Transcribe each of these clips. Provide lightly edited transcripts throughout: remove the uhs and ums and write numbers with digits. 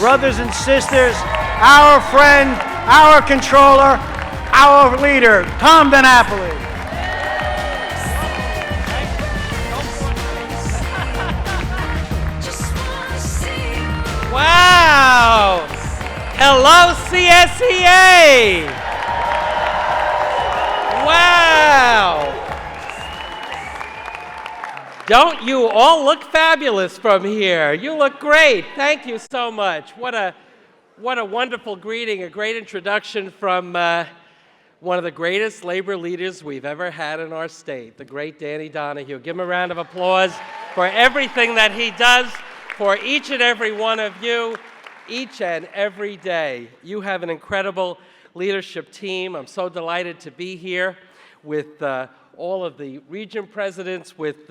brothers and sisters, our friend, our controller, our leader, Tom DiNapoli. Wow! Hello, CSEA! Wow! Don't you all look fabulous from here? You look great. Thank you so much. What a wonderful greeting, a great introduction from one of the greatest labor leaders we've ever had in our state, the great Danny Donahue. Give him a round of applause for everything that he does for each and every one of you, each and every day. You have an incredible leadership team. I'm so delighted to be here with all of the region presidents, with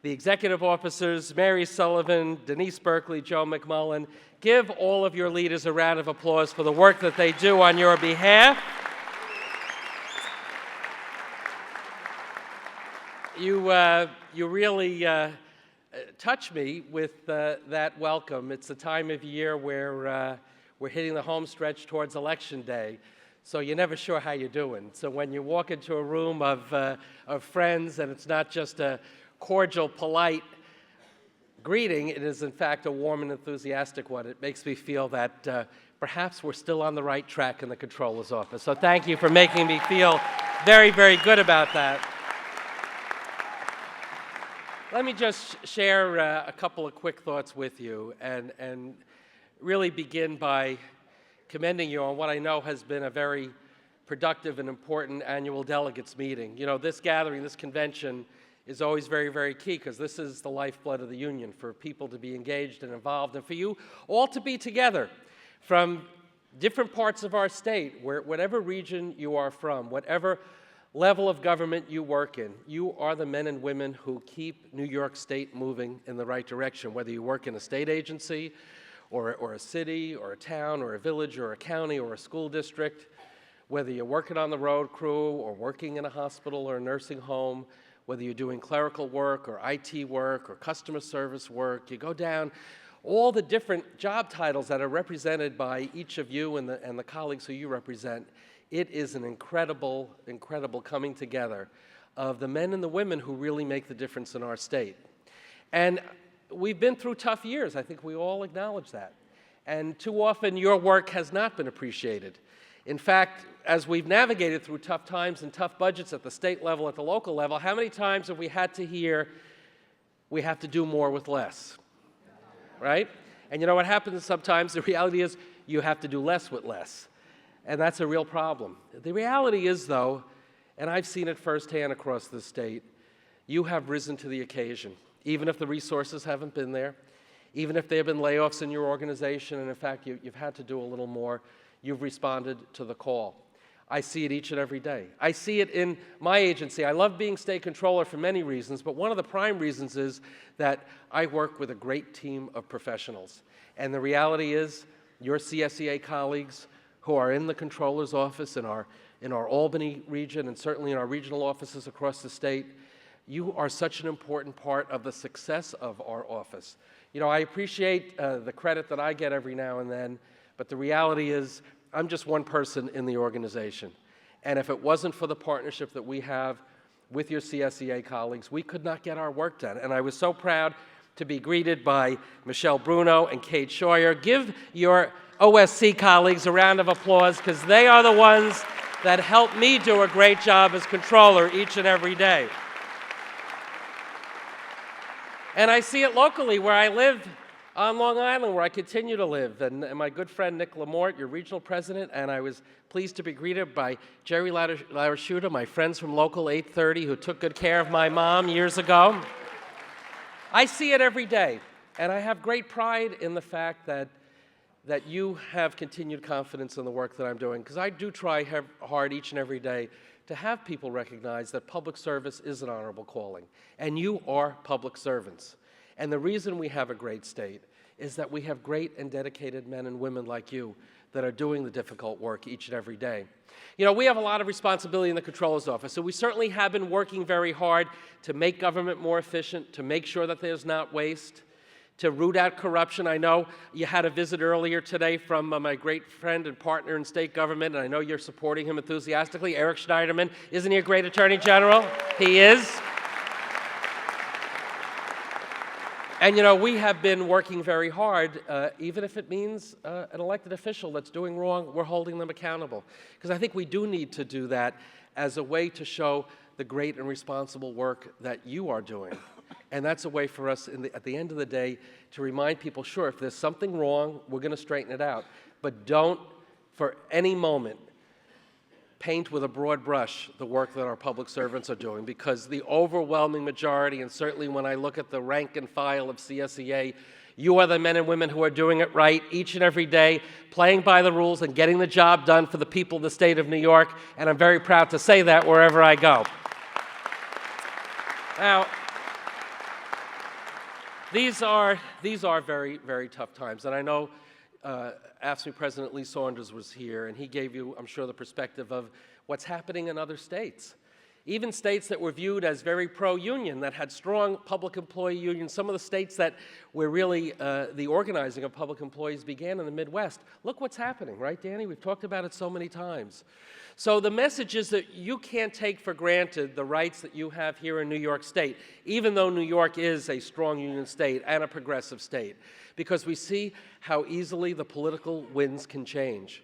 the executive officers, Mary Sullivan, Denise Berkeley, Joe McMullen. Give all of your leaders a round of applause for the work that they do on your behalf. You really touch me with that welcome. It's a time of year where we're hitting the home stretch towards Election Day, so you're never sure how you're doing. So when you walk into a room of friends and it's not just a cordial, polite greeting, it is in fact a warm and enthusiastic one. It makes me feel that perhaps we're still on the right track in the Comptroller's office. So thank you for making me feel very, very good about that. Let me just share a couple of quick thoughts with you and really begin by commending you on what I know has been a very productive and important annual delegates meeting. You know, this gathering, this convention is always very, very key because this is the lifeblood of the union, for people to be engaged and involved and for you all to be together from different parts of our state, whatever region you are from, whatever level of government you work in. You are the men and women who keep New York State moving in the right direction, whether you work in a state agency or a city or a town or a village or a county or a school district, whether you're working on the road crew or working in a hospital or a nursing home, whether you're doing clerical work or IT work or customer service work. You go down all the different job titles that are represented by each of you and the colleagues who you represent. It is an incredible, incredible coming together of the men and the women who really make the difference in our state. And we've been through tough years. I think we all acknowledge that. And too often your work has not been appreciated. In fact, as we've navigated through tough times and tough budgets at the state level, at the local level, how many times have we had to hear, we have to do more with less, right? And you know what happens sometimes? The reality is you have to do less with less. And that's a real problem. The reality is, though, and I've seen it firsthand across the state, you have risen to the occasion, even if the resources haven't been there, even if there have been layoffs in your organization, and in fact, you've had to do a little more, you've responded to the call. I see it each and every day. I see it in my agency. I love being state controller for many reasons, but one of the prime reasons is that I work with a great team of professionals. And the reality is, your CSEA colleagues who are in the controller's office in our Albany region and certainly in our regional offices across the state, you are such an important part of the success of our office. You know, I appreciate the credit that I get every now and then, but the reality is I'm just one person in the organization. And if it wasn't for the partnership that we have with your CSEA colleagues, we could not get our work done. And I was so proud to be greeted by Michelle Bruno and Kate Scheuer. Give your OSC colleagues a round of applause because they are the ones that help me do a great job as controller each and every day. And I see it locally where I live on Long Island, where I continue to live. And my good friend Nick Lamort, your regional president, and I was pleased to be greeted by Jerry Larasciuta, my friends from Local 830 who took good care of my mom years ago. I see it every day, and I have great pride in the fact that you have continued confidence in the work that I'm doing, because I do try hard each and every day to have people recognize that public service is an honorable calling, and you are public servants. And the reason we have a great state is that we have great and dedicated men and women like you that are doing the difficult work each and every day. You know, we have a lot of responsibility in the Comptroller's office, so we certainly have been working very hard to make government more efficient, to make sure that there's not waste, to root out corruption. I know you had a visit earlier today from my great friend and partner in state government, and I know you're supporting him enthusiastically, Eric Schneiderman. Isn't he a great Attorney General? He is. And you know, we have been working very hard, even if it means an elected official that's doing wrong, we're holding them accountable. Because I think we do need to do that as a way to show the great and responsible work that you are doing. And that's a way for us, at the end of the day, to remind people, sure, if there's something wrong, we're going to straighten it out. But don't, for any moment, paint with a broad brush the work that our public servants are doing, because the overwhelming majority, and certainly when I look at the rank and file of CSEA, you are the men and women who are doing it right each and every day, playing by the rules and getting the job done for the people of the state of New York, and I'm very proud to say that wherever I go. Now, these are very, very tough times, and I know AFSCME President Lee Saunders was here, and he gave you, I'm sure, the perspective of what's happening in other states. Even states that were viewed as very pro-union, that had strong public employee unions, some of the states that where really the organizing of public employees began in the Midwest. Look what's happening, right, Danny? We've talked about it so many times. So the message is that you can't take for granted the rights that you have here in New York State, even though New York is a strong union state and a progressive state, because we see how easily the political winds can change.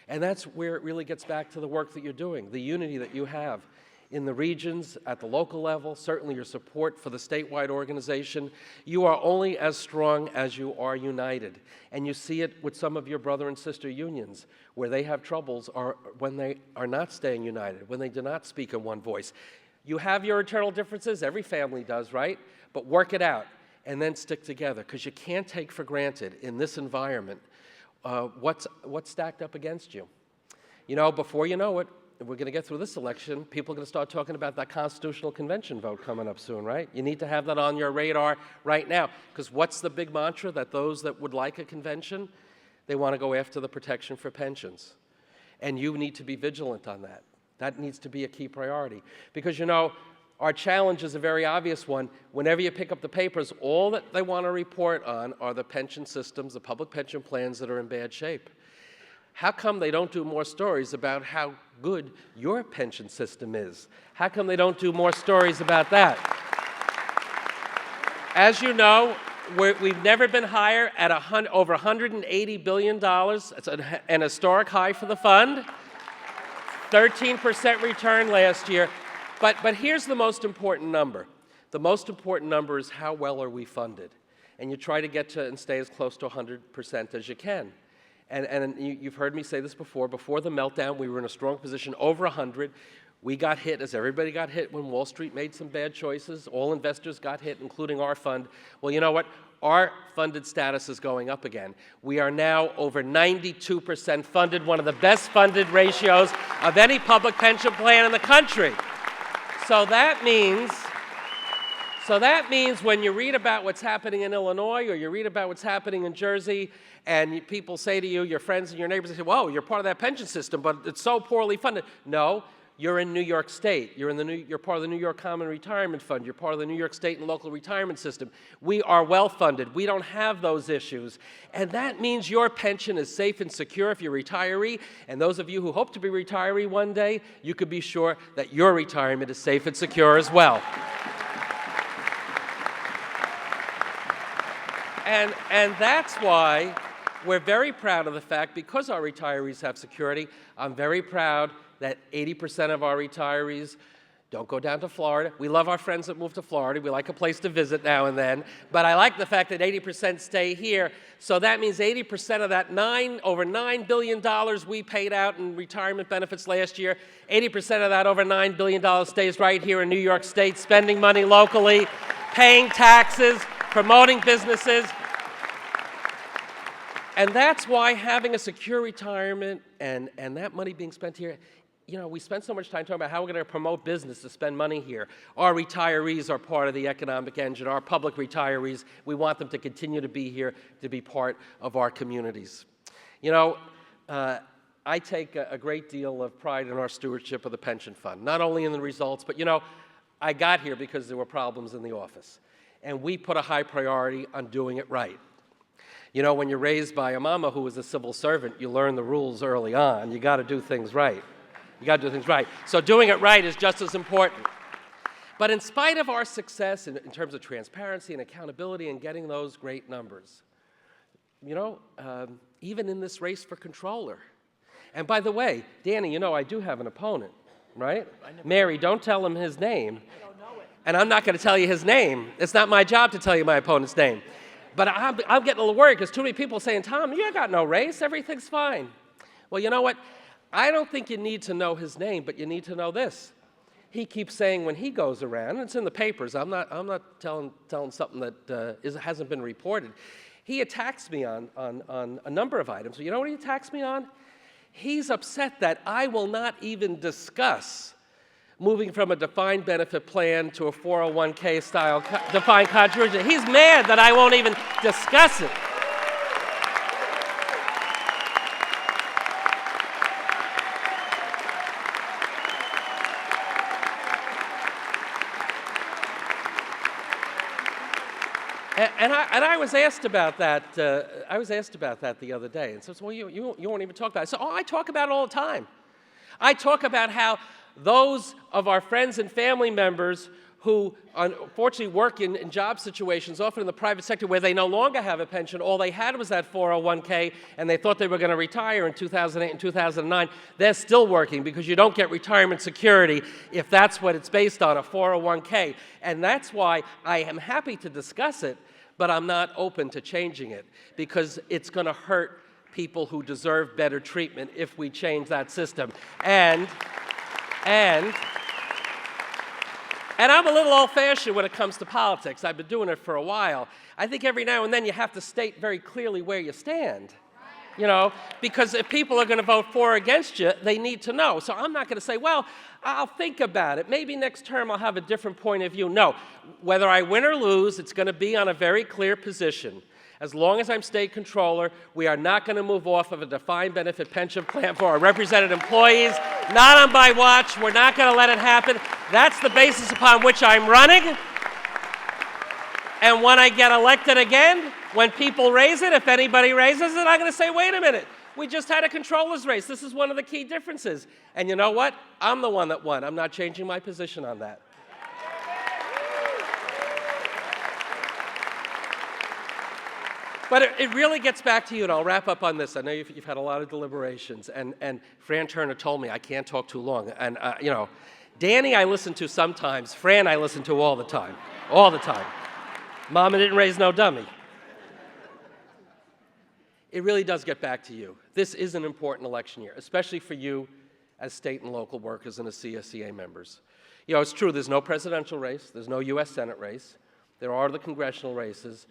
And that's where it really gets back to the work that you're doing, the unity that you have in the regions, at the local level, certainly your support for the statewide organization. You are only as strong as you are united. And you see it with some of your brother and sister unions, where they have troubles or when they are not staying united, when they do not speak in one voice. You have your internal differences, every family does, right? But work it out and then stick together, because you can't take for granted in this environment what's stacked up against you. You know, before you know it, we're going to get through this election, people are going to start talking about that Constitutional Convention vote coming up soon, right? You need to have that on your radar right now, because what's the big mantra that those that would like a convention, they want to go after the protection for pensions. And you need to be vigilant on that. That needs to be a key priority. Because, you know, our challenge is a very obvious one. Whenever you pick up the papers, all that they want to report on are the pension systems, the public pension plans that are in bad shape. How come they don't do more stories about how good your pension system is? How come they don't do more stories about that? As you know, we've never been higher at over $180 billion. It's an historic high for the fund. 13% return last year. But here's the most important number. The most important number is how well are we funded? And you try to get to and stay as close to 100% as you can. And you've heard me say this before. Before the meltdown, we were in a strong position, over 100. We got hit, as everybody got hit when Wall Street made some bad choices. All investors got hit, including our fund. Well, you know what? Our funded status is going up again. We are now over 92% funded, one of the best funded ratios of any public pension plan in the country. So that means when you read about what's happening in Illinois or you read about what's happening in Jersey, and people say to you, your friends and your neighbors, they say, whoa, you're part of that pension system, but it's so poorly funded. No, you're in New York State. You're part of the New York Common Retirement Fund. You're part of the New York State and local retirement system. We are well funded. We don't have those issues. And that means your pension is safe and secure if you're a retiree. And those of you who hope to be a retiree one day, you could be sure that your retirement is safe and secure as well. And that's why we're very proud of the fact, because our retirees have security, I'm very proud that 80% of our retirees don't go down to Florida. We love our friends that move to Florida. We like a place to visit now and then. But I like the fact that 80% stay here. So that means 80% of that over $9 billion we paid out in retirement benefits last year, 80% of that over $9 billion stays right here in New York State, spending money locally, paying taxes, promoting businesses. And that's why having a secure retirement and that money being spent here, you know, we spend so much time talking about how we're going to promote business to spend money here. Our retirees are part of the economic engine. Our public retirees, we want them to continue to be here, to be part of our communities. You know, I take a great deal of pride in our stewardship of the pension fund, not only in the results, but, you know, I got here because there were problems in the office. and we put a high priority on doing it right. You know, when you're raised by a mama who was a civil servant, you learn the rules early on. You got to do things right. You got to do things right. So doing it right is just as important. But in spite of our success in terms of transparency and accountability and getting those great numbers, you know, even in this race for controller. And by the way, Danny, you know I do have an opponent, right? Mary, don't tell him his name. I don't know it. And I'm not going to tell you his name. It's not my job to tell you my opponent's name. But I'm getting a little worried because too many people are saying, Tom, you got no race. Everything's fine. Well, you know what? I don't think you need to know his name, but you need to know this. He keeps saying when he goes around, and it's in the papers, I'm not telling something that hasn't been reported. He attacks me on a number of items. You know what he attacks me on? He's upset that I will not even discuss moving from a defined benefit plan to a 401k style defined contribution. He's mad that I won't even discuss it. And I was asked about that. I was asked about that the other day, and says, "Well, you won't even talk about it." So, I talk about it all the time. I talk about how those of our friends and family members who unfortunately work in job situations, often in the private sector, where they no longer have a pension, all they had was that 401k, and they thought they were going to retire in 2008 and 2009, they're still working because you don't get retirement security if that's what it's based on, a 401k. And that's why I am happy to discuss it, but I'm not open to changing it because it's going to hurt people who deserve better treatment if we change that system. And I'm a little old-fashioned when it comes to politics. I've been doing it for a while. I think every now and then you have to state very clearly where you stand, you know, because if people are going to vote for or against you, they need to know. So I'm not going to say, well, I'll think about it. Maybe next term I'll have a different point of view. No, whether I win or lose, it's going to be on a very clear position. As long as I'm state controller, we are not going to move off of a defined benefit pension plan for our represented employees. Not on my watch. We're not going to let it happen. That's the basis upon which I'm running. And when I get elected again, when people raise it, if anybody raises it, I'm going to say, wait a minute. We just had a controller's race. This is one of the key differences. And you know what? I'm the one that won. I'm not changing my position on that. But it really gets back to you, and I'll wrap up on this. I know you've had a lot of deliberations, and Fran Turner told me I can't talk too long. And, you know, Danny I listen to sometimes. Fran I listen to all the time. All the time. Mama didn't raise no dummy. It really does get back to you. This is an important election year, especially for you as state and local workers and as CSEA members. You know, it's true, there's no presidential race. There's no U.S. Senate race. There are the congressional races.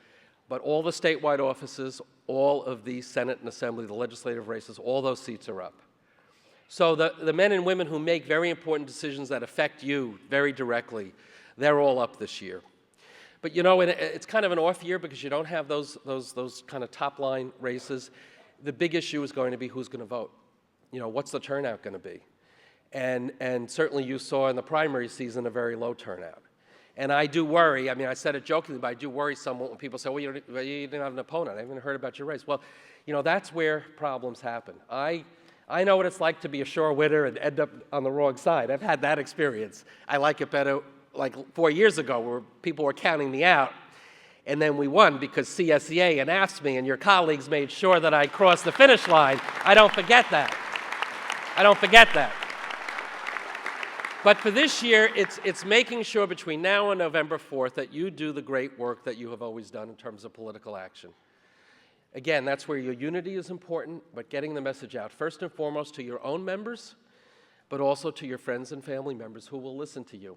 But all the statewide offices, all of the Senate and Assembly, the legislative races, all those seats are up. So the men and women who make very important decisions that affect you very directly, they're all up this year. But you know, it's kind of an off year because you don't have those kind of top-line races. The big issue is going to be who's going to vote. You know, what's the turnout going to be? And certainly you saw in the primary season a very low turnout. And I do worry, I mean, I said it jokingly, but I do worry somewhat when people say, well, you didn't have an opponent. I haven't heard about your race. Well, you know, that's where problems happen. I know what it's like to be a sure winner and end up on the wrong side. I've had that experience. I like it better like 4 years ago where people were counting me out. And then we won because CSEA and AFSCME and your colleagues made sure that I crossed the finish line. I don't forget that. I don't forget that. But for this year, it's making sure between now and November 4th that you do the great work that you have always done in terms of political action. Again, that's where your unity is important, but getting the message out first and foremost to your own members, but also to your friends and family members who will listen to you.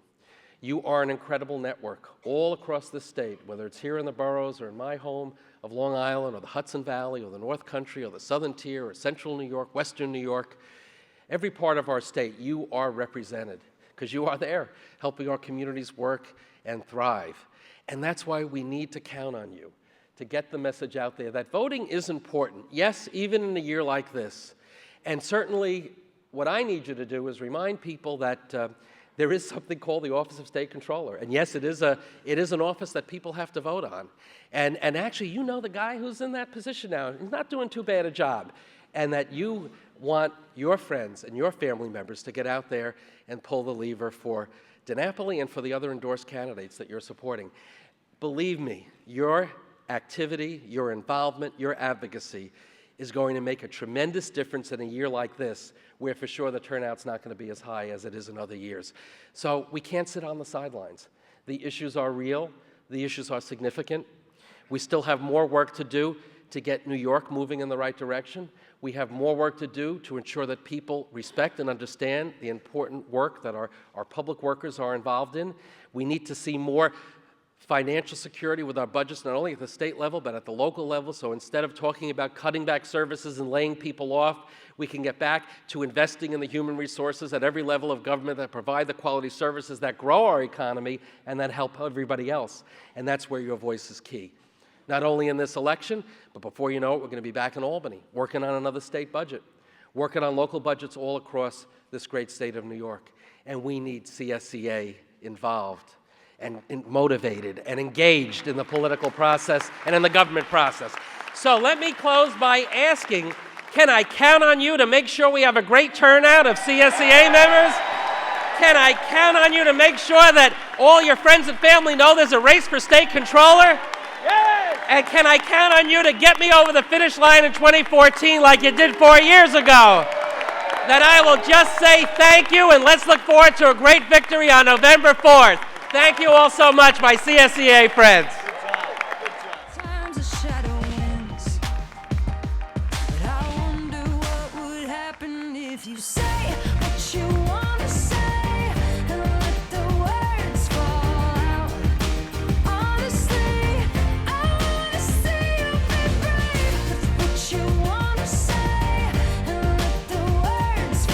You are an incredible network all across the state, whether it's here in the boroughs or in my home of Long Island or the Hudson Valley or the North Country or the Southern Tier or Central New York, Western New York. Every part of our state, you are represented because you are there helping our communities work and thrive. And that's why we need to count on you to get the message out there that voting is important. Yes, even in a year like this. And certainly what I need you to do is remind people that there is something called the Office of State Controller. And yes, it is an office that people have to vote on. And actually, you know the guy who's in that position now. He's not doing too bad a job. And that you want your friends and your family members to get out there and pull the lever for DiNapoli and for the other endorsed candidates that you're supporting. Believe me, your activity, your involvement, your advocacy is going to make a tremendous difference in a year like this, where for sure the turnout's not going to be as high as it is in other years. So we can't sit on the sidelines. The issues are real. The issues are significant. We still have more work to do to get New York moving in the right direction. We have more work to do to ensure that people respect and understand the important work that our public workers are involved in. We need to see more financial security with our budgets, not only at the state level, but at the local level. So instead of talking about cutting back services and laying people off, we can get back to investing in the human resources at every level of government that provide the quality services that grow our economy and that help everybody else. And that's where your voice is key. Not only in this election, but before you know it, we're going to be back in Albany, working on another state budget, working on local budgets all across this great state of New York. And we need CSEA involved and motivated and engaged in the political process and in the government process. So let me close by asking, can I count on you to make sure we have a great turnout of CSEA members? Can I count on you to make sure that all your friends and family know there's a race for state controller? Yes. And can I count on you to get me over the finish line in 2014 like you did 4 years ago? That I will just say thank you, and let's look forward to a great victory on November 4th. Thank you all so much, my CSEA friends. Times of shadow winds, but I wonder what would happen if you said